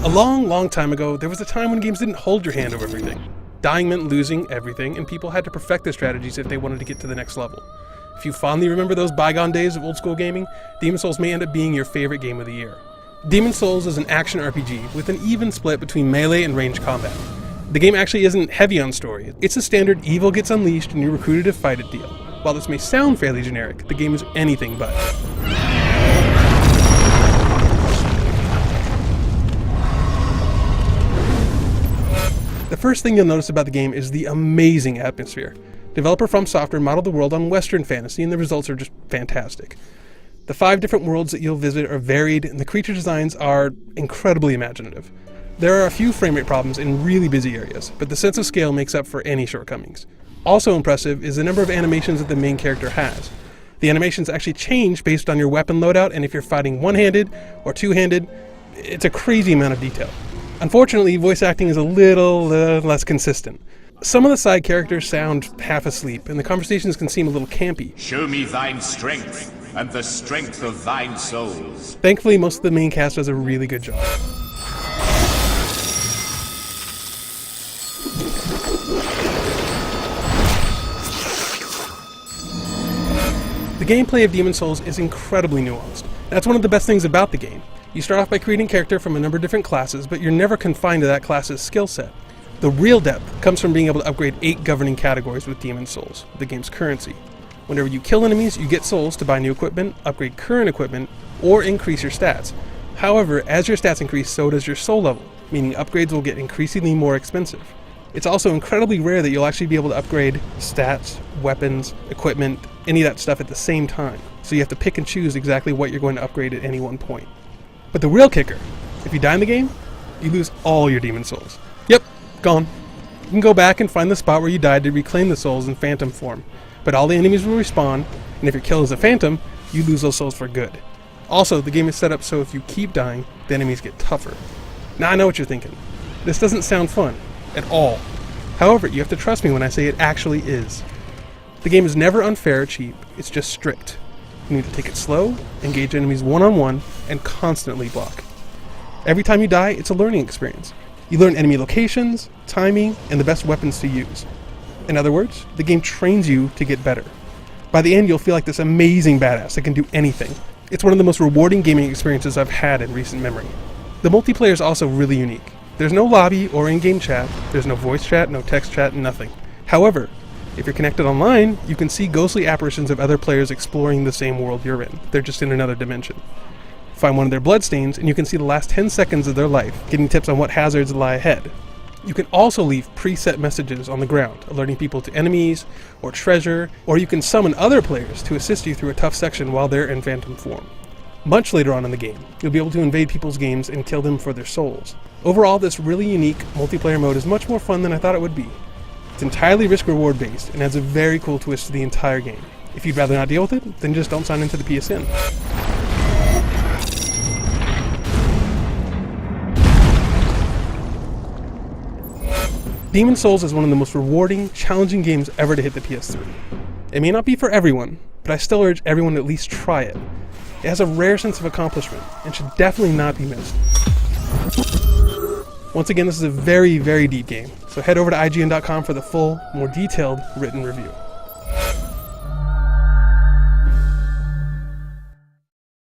A long time ago, there was a time when games didn't hold your hand over everything. Dying meant losing everything, and people had to perfect their strategies if they wanted to get to the next level. If you fondly remember those bygone days of old school gaming, Demon's Souls may end up being your favorite game of the year. Demon's Souls is an action RPG with an even split between melee and ranged combat. The game actually isn't heavy on story. It's a standard evil gets unleashed and you're recruited to fight it deal. While this may sound fairly generic, the game is anything but. The first thing you'll notice about the game is the amazing atmosphere. Developer From Software modeled the world on Western fantasy, and the results are just fantastic. The 5 different worlds that you'll visit are varied, and the creature designs are incredibly imaginative. There are a few frame rate problems in really busy areas, but the sense of scale makes up for any shortcomings. Also impressive is the number of animations that the main character has. The animations actually change based on your weapon loadout, and if you're fighting one-handed or two-handed, it's a crazy amount of detail. Unfortunately, voice acting is a little less consistent. Some of the side characters sound half asleep, and the conversations can seem a little campy. Show me thine strength, and the strength of thine souls. Thankfully, most of the main cast does a really good job. The gameplay of Demon's Souls is incredibly nuanced. That's one of the best things about the game. You start off by creating a character from a number of different classes, but you're never confined to that class's skill set. The real depth comes from being able to upgrade 8 governing categories with Demon's Souls, the game's currency. Whenever you kill enemies, you get souls to buy new equipment, upgrade current equipment, or increase your stats. However, as your stats increase, so does your soul level, meaning upgrades will get increasingly more expensive. It's also incredibly rare that you'll actually be able to upgrade stats, weapons, equipment, any of that stuff at the same time. So you have to pick and choose exactly what you're going to upgrade at any one point. But the real kicker, if you die in the game, you lose all your Demon Souls. Yep, gone. You can go back and find the spot where you died to reclaim the souls in phantom form, but all the enemies will respawn, and if you're killed as a phantom, you lose those souls for good. Also, the game is set up so if you keep dying, the enemies get tougher. Now I know what you're thinking. This doesn't sound fun, at all. However, you have to trust me when I say it actually is. The game is never unfair or cheap, it's just strict. You need to take it slow, engage enemies one-on-one, and constantly block. Every time you die, it's a learning experience. You learn enemy locations, timing, and the best weapons to use. In other words, the game trains you to get better. By the end, you'll feel like this amazing badass that can do anything. It's one of the most rewarding gaming experiences I've had in recent memory. The multiplayer is also really unique. There's no lobby or in-game chat, there's no voice chat, no text chat, nothing. However, if you're connected online, you can see ghostly apparitions of other players exploring the same world you're in. They're just in another dimension. Find one of their bloodstains, and you can see the last 10 seconds of their life, getting tips on what hazards lie ahead. You can also leave preset messages on the ground, alerting people to enemies, or treasure, or you can summon other players to assist you through a tough section while they're in phantom form. Much later on in the game, you'll be able to invade people's games and kill them for their souls. Overall, this really unique multiplayer mode is much more fun than I thought it would be. It's entirely risk-reward based and adds a very cool twist to the entire game. If you'd rather not deal with it, then just don't sign into the PSN. Demon's Souls is one of the most rewarding, challenging games ever to hit the PS3. It may not be for everyone, but I still urge everyone to at least try it. It has a rare sense of accomplishment and should definitely not be missed. Once again, this is a very, very deep game, so head over to IGN.com for the full, more detailed written review.